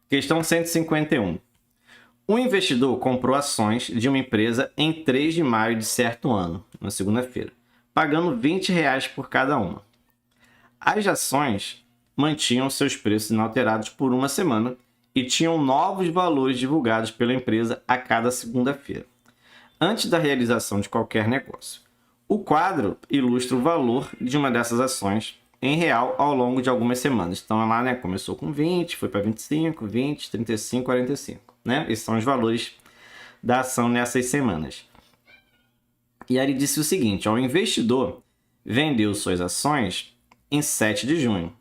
Questão 151. Um investidor comprou ações de uma empresa em 3 de maio de certo ano, na segunda-feira, pagando R$ 20 por cada uma. As ações mantinham seus preços inalterados por uma semana e tinham novos valores divulgados pela empresa a cada segunda-feira, antes da realização de qualquer negócio. O quadro ilustra o valor de uma dessas ações em real ao longo de algumas semanas. Então, lá, né, começou com 20, foi para 25, 20, 35, 45. Né? Esses são os valores da ação nessas semanas. E aí ele disse o seguinte: o investidor vendeu suas ações em 7 de junho,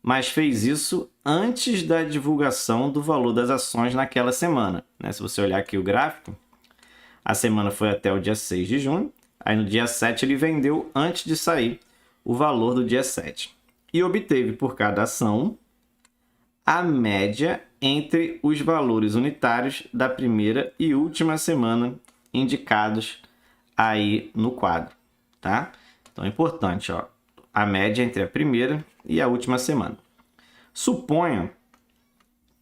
mas fez isso antes da divulgação do valor das ações naquela semana. Né? Se você olhar aqui o gráfico, a semana foi até o dia 6 de junho, aí no dia 7 ele vendeu antes de sair o valor do dia 7. E obteve por cada ação a média entre os valores unitários da primeira e última semana indicados aí no quadro, tá? Então é importante, ó, a média entre a primeira e a última semana. Suponha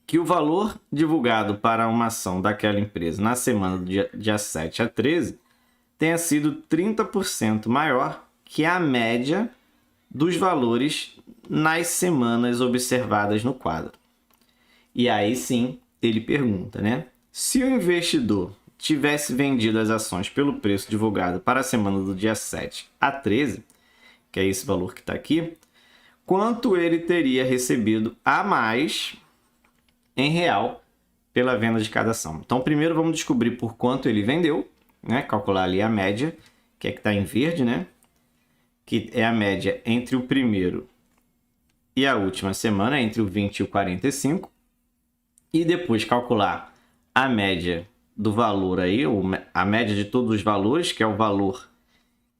que o valor divulgado para uma ação daquela empresa na semana do dia 7 a 13 tenha sido 30% maior que a média dos valores nas semanas observadas no quadro. E aí sim, ele pergunta, né? Se o investidor tivesse vendido as ações pelo preço divulgado para a semana do dia 7 a 13, que é esse valor que está aqui, quanto ele teria recebido a mais em real pela venda de cada ação? Então, primeiro vamos descobrir por quanto ele vendeu, né? Calcular ali a média, que é que está em verde, né? Que é a média entre o primeiro e a última semana, entre o 20 e o 45. E depois calcular a média do valor aí, a média de todos os valores, que é o valor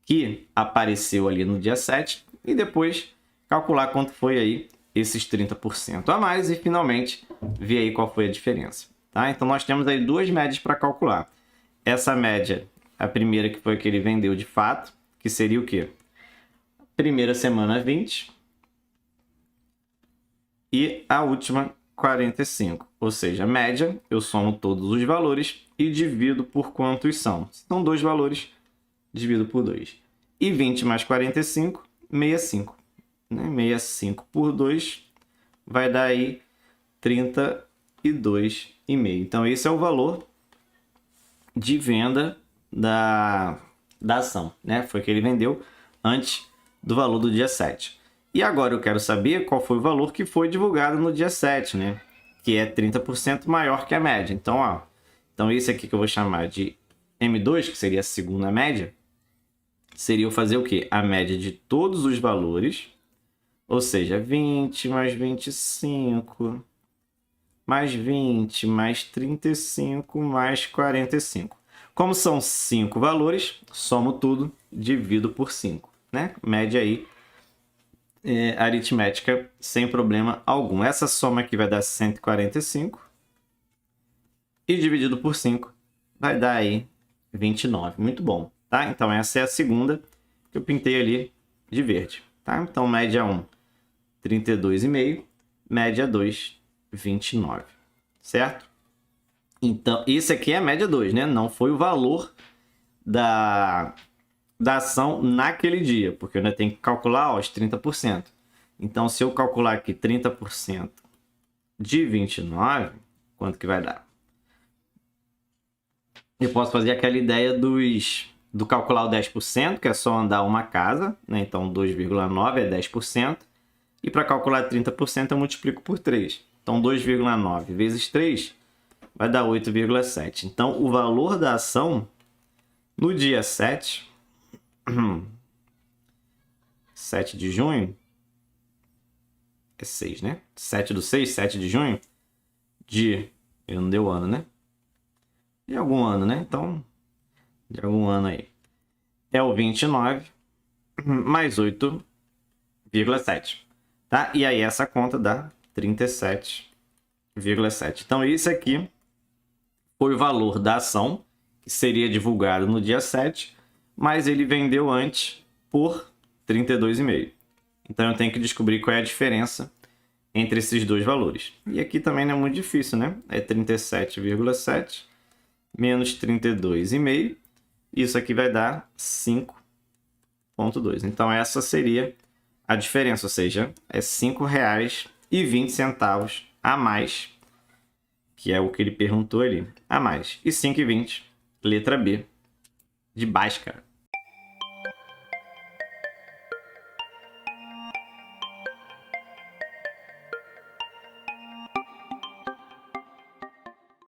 que apareceu ali no dia 7. E depois calcular quanto foi aí esses 30% a mais e finalmente ver aí qual foi a diferença. Tá? Então nós temos aí duas médias para calcular. Essa média, a primeira que foi que ele vendeu de fato, que seria o quê? Primeira semana 20 e a última 45. Ou seja, a média, eu somo todos os valores e divido por quantos são. São dois valores, divido por 2. E 20 mais 45, 65. 65 por 2 vai dar aí 32,5. Então, esse é o valor de venda da ação, né? Foi que ele vendeu antes do valor do dia 7. E agora eu quero saber qual foi o valor que foi divulgado no dia 7, né? Que é 30% maior que a média. Então, ó, então esse aqui que eu vou chamar de M2, que seria a segunda média, seria eu fazer o quê? A média de todos os valores, ou seja, 20 mais 25, mais 20, mais 35, mais 45. Como são 5 valores, somo tudo, divido por 5, né? Média aí, aritmética sem problema algum. Essa soma aqui vai dar 145 e dividido por 5 vai dar aí 29. Muito bom, tá? Então essa é a segunda que eu pintei ali de verde, tá? Então média 1, 32,5, média 2, 29, certo? Então, isso aqui é a média 2, né? Não foi o valor da ação naquele dia, porque eu ainda tenho que calcular, ó, os 30%. Então, se eu calcular aqui 30% de 29, quanto que vai dar? Eu posso fazer aquela ideia do calcular o 10%, que é só andar uma casa, né? Então, 2,9 é 10%. E para calcular 30%, eu multiplico por 3. Então, 2,9 vezes 3 vai dar 8,7. Então, o valor da ação no dia 7, 7 de junho, é 6, né? 7 do 6, 7 de junho, eu não deu ano, né? De algum ano, né? Então, de algum ano aí. É o 29 mais 8,7. Tá? E aí essa conta dá 37,7. Então, isso aqui foi o valor da ação, que seria divulgado no dia 7, mas ele vendeu antes por 32,5. Então, eu tenho que descobrir qual é a diferença entre esses dois valores. E aqui também não é muito difícil, né? É 37,7 menos 32,5. Isso aqui vai dar 5,2. Então, essa seria a diferença, ou seja, é R$ 5,20 a mais, que é o que ele perguntou ali, a mais. E 5,20, letra B, de Bhaskara.